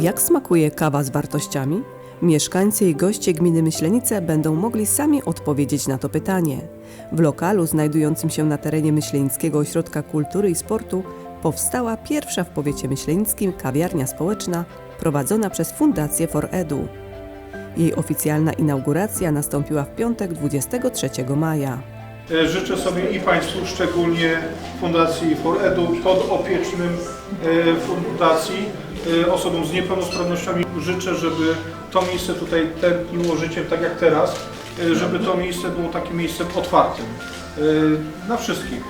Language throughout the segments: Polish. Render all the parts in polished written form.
Jak smakuje kawa z wartościami? Mieszkańcy i goście gminy Myślenice będą mogli sami odpowiedzieć na to pytanie. W lokalu znajdującym się na terenie Myślenickiego Ośrodka Kultury i Sportu powstała pierwsza w powiecie myślenickim kawiarnia społeczna prowadzona przez Fundację For Edu. Jej oficjalna inauguracja nastąpiła w piątek 23 maja. Życzę sobie i Państwu, szczególnie Fundacji For Edu, podopiecznym Fundacji, osobom z niepełnosprawnościami, życzę, żeby to miejsce tutaj tętniło życiem tak jak teraz, żeby to miejsce było takim miejscem otwartym na wszystkich.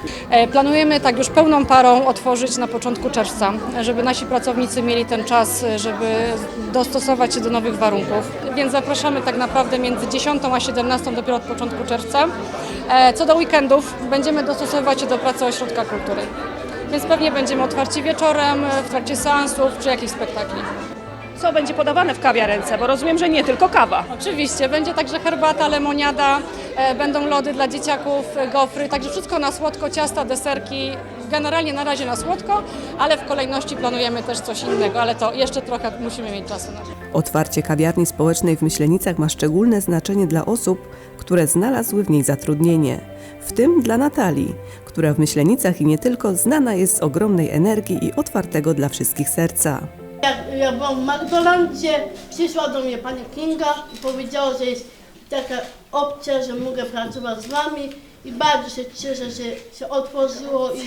Planujemy tak już pełną parą otworzyć na początku czerwca, żeby nasi pracownicy mieli ten czas, żeby dostosować się do nowych warunków. Więc zapraszamy tak naprawdę między 10 a 17 dopiero od początku czerwca. Co do weekendów będziemy dostosowywać się do pracy Ośrodka Kultury. Więc pewnie będziemy otwarci wieczorem, w trakcie seansów czy jakichś spektakli. Co będzie podawane w kawiarence, bo rozumiem, że nie tylko kawa. Oczywiście, będzie także herbata, lemoniada, będą lody dla dzieciaków, gofry, także wszystko na słodko, ciasta, deserki. Generalnie na razie na słodko, ale w kolejności planujemy też coś innego, ale to jeszcze trochę musimy mieć czasu na to. Otwarcie kawiarni społecznej w Myślenicach ma szczególne znaczenie dla osób, które znalazły w niej zatrudnienie, w tym dla Natalii, która w Myślenicach i nie tylko znana jest z ogromnej energii i otwartego dla wszystkich serca. Jak byłam w McDonaldzie, przyszła do mnie pani Kinga i powiedziała, że jest taka opcja, że mogę pracować z wami i bardzo się cieszę, że się otworzyło i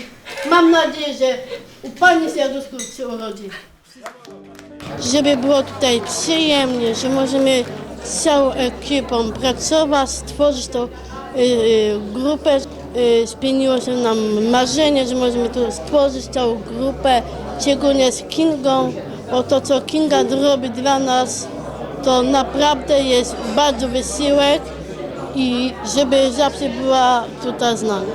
mam nadzieję, że u pani serduszku się urodzi. Żeby było tutaj przyjemnie, że możemy z całą ekipą pracować, stworzyć tą grupę. Spełniło się nam marzenie, że możemy tu stworzyć całą grupę, szczególnie z Kingą. O to, co Kinga robi dla nas, to naprawdę jest bardzo wysiłek i żeby zawsze była tutaj z nami.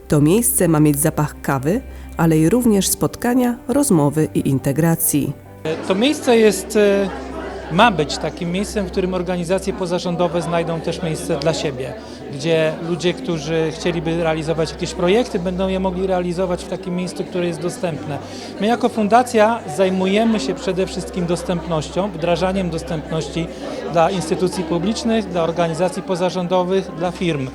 To miejsce ma mieć zapach kawy, ale i również spotkania, rozmowy i integracji. To miejsce ma być takim miejscem, w którym organizacje pozarządowe znajdą też miejsce dla siebie, gdzie ludzie, którzy chcieliby realizować jakieś projekty, będą je mogli realizować w takim miejscu, które jest dostępne. My jako fundacja zajmujemy się przede wszystkim dostępnością, wdrażaniem dostępności dla instytucji publicznych, dla organizacji pozarządowych, dla firm.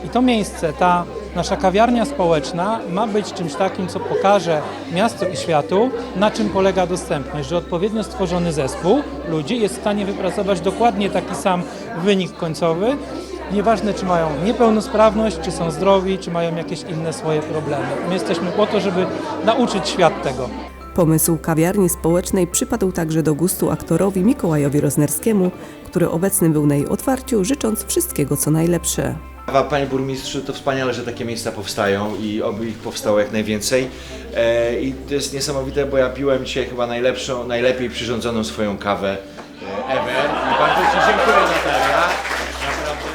I to miejsce, ta nasza kawiarnia społeczna ma być czymś takim, co pokaże miastu i światu, na czym polega dostępność, że odpowiednio stworzony zespół ludzi jest w stanie wypracować dokładnie taki sam wynik końcowy, nieważne czy mają niepełnosprawność, czy są zdrowi, czy mają jakieś inne swoje problemy. My jesteśmy po to, żeby nauczyć świat tego. Pomysł kawiarni społecznej przypadł także do gustu aktorowi Mikołajowi Roznerskiemu, który obecny był na jej otwarciu, życząc wszystkiego co najlepsze. Panie burmistrzu, to wspaniale, że takie miejsca powstają i oby ich powstało jak najwięcej. I to jest niesamowite, bo ja piłem dzisiaj chyba najlepiej przyrządzoną swoją kawę ever. I bardzo Ci dziękuję, Natalia. Naprawdę.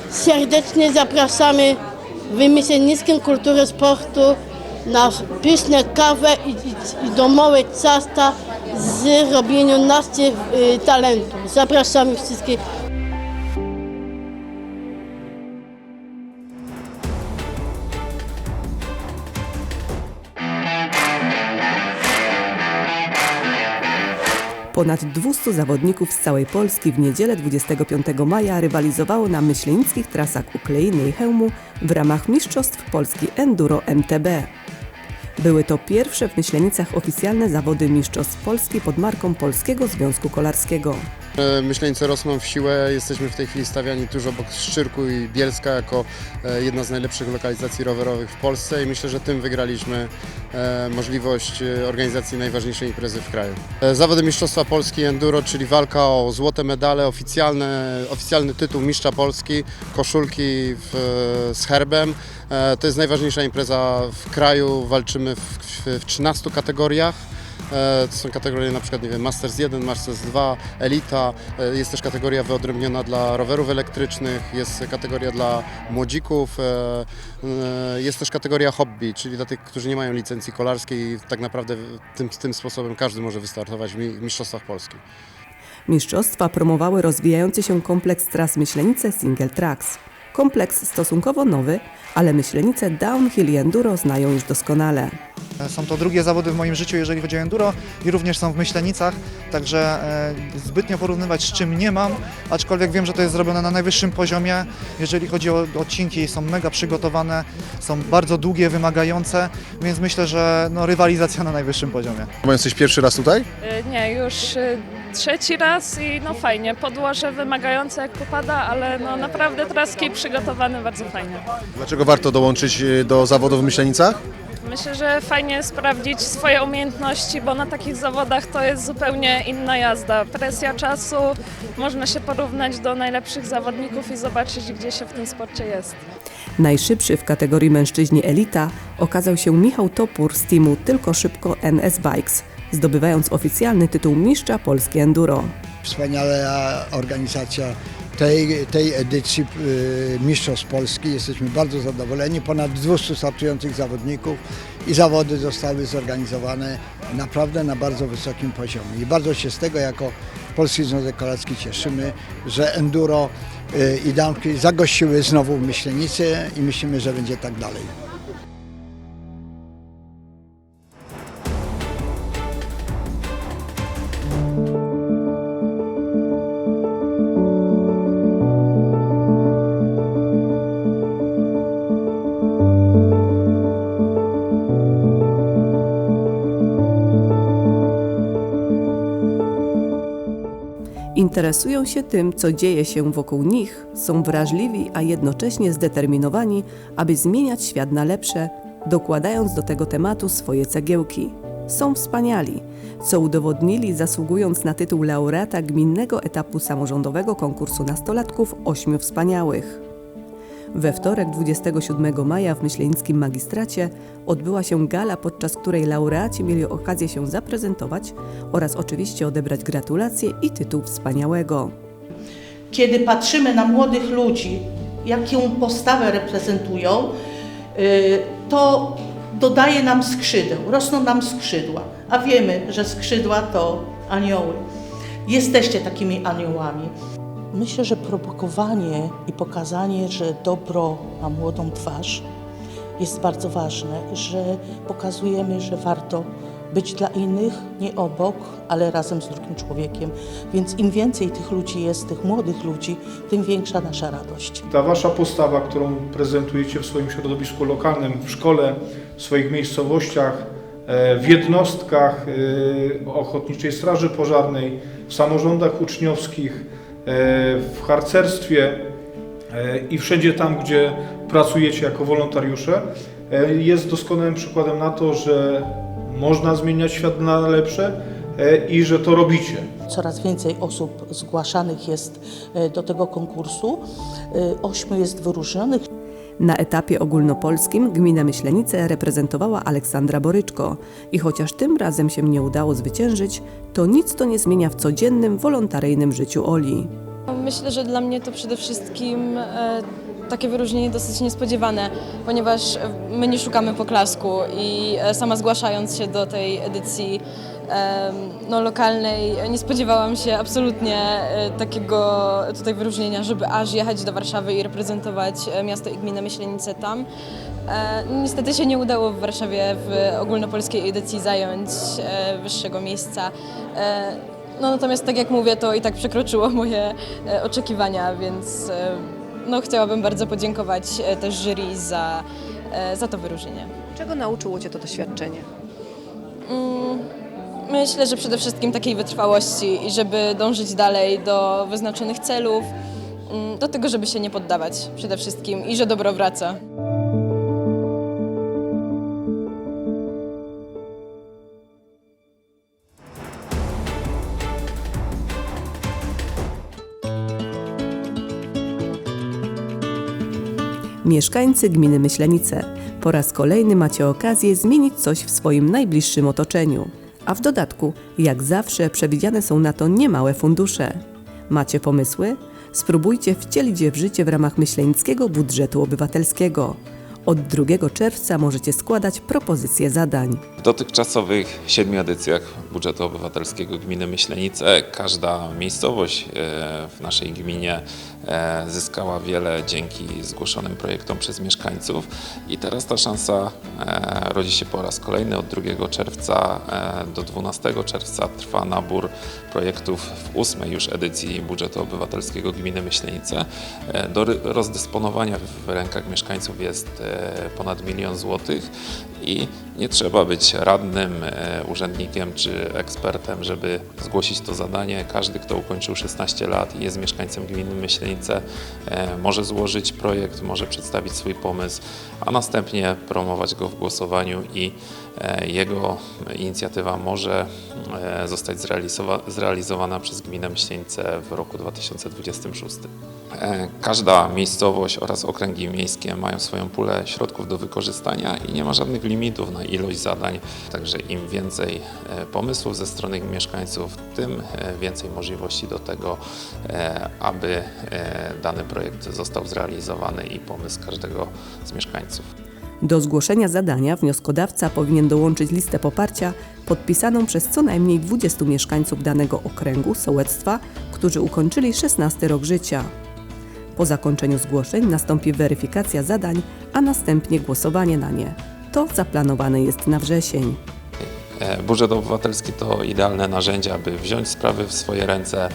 Serdecznie zapraszamy w Myślenickim Kultury Sportu na pyszne kawę i domowe ciasta z robienia naszych talentów. Zapraszamy wszystkich. Ponad 200 zawodników z całej Polski w niedzielę 25 maja rywalizowało na myślenickich trasach Ukleiny i Chełmu w ramach Mistrzostw Polski Enduro MTB. Były to pierwsze w Myślenicach oficjalne zawody Mistrzostw Polski pod marką Polskiego Związku Kolarskiego. Myślenice rosną w siłę, jesteśmy w tej chwili stawiani tuż obok Szczyrku i Bielska jako jedna z najlepszych lokalizacji rowerowych w Polsce i myślę, że tym wygraliśmy możliwość organizacji najważniejszej imprezy w kraju. Zawody Mistrzostwa Polski Enduro, czyli walka o złote medale, oficjalny tytuł Mistrza Polski, koszulki z herbem. To jest najważniejsza impreza w kraju, walczymy w 13 kategoriach. To są kategorie na przykład, nie wiem, Masters 1, Masters 2, Elita, jest też kategoria wyodrębniona dla rowerów elektrycznych, jest kategoria dla młodzików, jest też kategoria hobby, czyli dla tych, którzy nie mają licencji kolarskiej i tak naprawdę tym sposobem każdy może wystartować w Mistrzostwach Polski. Mistrzostwa promowały rozwijający się kompleks tras Myślenice Single Tracks. Kompleks stosunkowo nowy, ale Myślenice Downhill i Enduro znają już doskonale. Są to drugie zawody w moim życiu, jeżeli chodzi o enduro i również są w Myślenicach, także zbytnio porównywać z czym nie mam, aczkolwiek wiem, że to jest zrobione na najwyższym poziomie. Jeżeli chodzi o odcinki, są mega przygotowane, są bardzo długie, wymagające, więc myślę, że rywalizacja na najwyższym poziomie. Jesteś pierwszy raz tutaj? Nie, już trzeci raz i no fajnie. Podłoże wymagające jak popada, ale no naprawdę traski przygotowany bardzo fajnie. Dlaczego warto dołączyć do zawodów w Myślenicach? Myślę, że fajnie sprawdzić swoje umiejętności, bo na takich zawodach to jest zupełnie inna jazda. Presja czasu, można się porównać do najlepszych zawodników i zobaczyć, gdzie się w tym sporcie jest. Najszybszy w kategorii mężczyźni elita okazał się Michał Topór z teamu Tylko Szybko NS Bikes, zdobywając oficjalny tytuł mistrza Polski Enduro. Wspaniała organizacja tej edycji Mistrzostw Polski. Jesteśmy bardzo zadowoleni. Ponad 200 startujących zawodników i zawody zostały zorganizowane naprawdę na bardzo wysokim poziomie. I bardzo się z tego jako Polski Związek Kolarski cieszymy, że enduro i downhill zagościły znowu w Myślenicy i myślimy, że będzie tak dalej. Interesują się tym, co dzieje się wokół nich, są wrażliwi, a jednocześnie zdeterminowani, aby zmieniać świat na lepsze, dokładając do tego tematu swoje cegiełki. Są wspaniali, co udowodnili zasługując na tytuł laureata gminnego etapu samorządowego konkursu nastolatków 8 wspaniałych. We wtorek 27 maja w myślenickim magistracie odbyła się gala, podczas której laureaci mieli okazję się zaprezentować oraz oczywiście odebrać gratulacje i tytuł wspaniałego. Kiedy patrzymy na młodych ludzi, jaką postawę reprezentują, to dodaje nam skrzydeł, rosną nam skrzydła, a wiemy, że skrzydła to anioły. Jesteście takimi aniołami. Myślę, że propagowanie i pokazanie, że dobro ma młodą twarz, jest bardzo ważne, że pokazujemy, że warto być dla innych, nie obok, ale razem z drugim człowiekiem. Więc im więcej tych ludzi jest, tych młodych ludzi, tym większa nasza radość. Ta wasza postawa, którą prezentujecie w swoim środowisku lokalnym, w szkole, w swoich miejscowościach, w jednostkach Ochotniczej Straży Pożarnej, w samorządach uczniowskich, w harcerstwie i wszędzie tam, gdzie pracujecie jako wolontariusze, jest doskonałym przykładem na to, że można zmieniać świat na lepsze i że to robicie. Coraz więcej osób zgłaszanych jest do tego konkursu. 8 jest wyróżnionych. Na etapie ogólnopolskim gminę Myślenice reprezentowała Aleksandra Boryczko i chociaż tym razem się nie udało zwyciężyć, to nic to nie zmienia w codziennym, wolontaryjnym życiu Oli. Myślę, że dla mnie to przede wszystkim takie wyróżnienie dosyć niespodziewane, ponieważ my nie szukamy poklasku i sama zgłaszając się do tej edycji lokalnej nie spodziewałam się absolutnie takiego tutaj wyróżnienia, żeby aż jechać do Warszawy i reprezentować miasto i gminę Myślenice tam. Niestety się nie udało w Warszawie w ogólnopolskiej edycji zająć wyższego miejsca. Natomiast tak jak mówię, to i tak przekroczyło moje oczekiwania, więc chciałabym bardzo podziękować też jury za to wyróżnienie. Czego nauczyło Cię to doświadczenie? Myślę, że przede wszystkim takiej wytrwałości i żeby dążyć dalej do wyznaczonych celów, do tego, żeby się nie poddawać przede wszystkim i że dobro wraca. Mieszkańcy gminy Myślenice, po raz kolejny macie okazję zmienić coś w swoim najbliższym otoczeniu. A w dodatku, jak zawsze, przewidziane są na to niemałe fundusze. Macie pomysły? Spróbujcie wcielić je w życie w ramach myślenickiego budżetu obywatelskiego. Od 2 czerwca możecie składać propozycje zadań. W dotychczasowych 7 edycjach budżetu obywatelskiego gminy Myślenice każda miejscowość w naszej gminie zyskała wiele dzięki zgłoszonym projektom przez mieszkańców i teraz ta szansa rodzi się po raz kolejny. Od 2 czerwca do 12 czerwca trwa nabór projektów w 8. już edycji budżetu obywatelskiego gminy Myślenice. Do rozdysponowania w rękach mieszkańców jest ponad 1 000 000 złotych i nie trzeba być radnym, urzędnikiem czy ekspertem, żeby zgłosić to zadanie. Każdy, kto ukończył 16 lat i jest mieszkańcem gminy Myślenice, może złożyć projekt, może przedstawić swój pomysł, a następnie promować go w głosowaniu i jego inicjatywa może zostać zrealizowana przez gminę Myślenice w roku 2026. Każda miejscowość oraz okręgi miejskie mają swoją pulę środków do wykorzystania i nie ma żadnych limitów na ilość zadań, także im więcej pomysłów ze strony mieszkańców, tym więcej możliwości do tego, aby dany projekt został zrealizowany i pomysł każdego z mieszkańców. Do zgłoszenia zadania wnioskodawca powinien dołączyć listę poparcia podpisaną przez co najmniej 20 mieszkańców danego okręgu, sołectwa, którzy ukończyli 16 rok życia. Po zakończeniu zgłoszeń nastąpi weryfikacja zadań, a następnie głosowanie na nie. To zaplanowane jest na wrzesień. Budżet obywatelski to idealne narzędzie, aby wziąć sprawy w swoje ręce,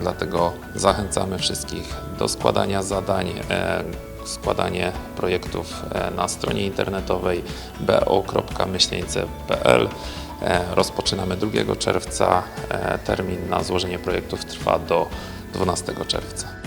dlatego zachęcamy wszystkich do składania zadań, składanie projektów na stronie internetowej bo.myślenice.pl. Rozpoczynamy 2 czerwca, termin na złożenie projektów trwa do 12 czerwca.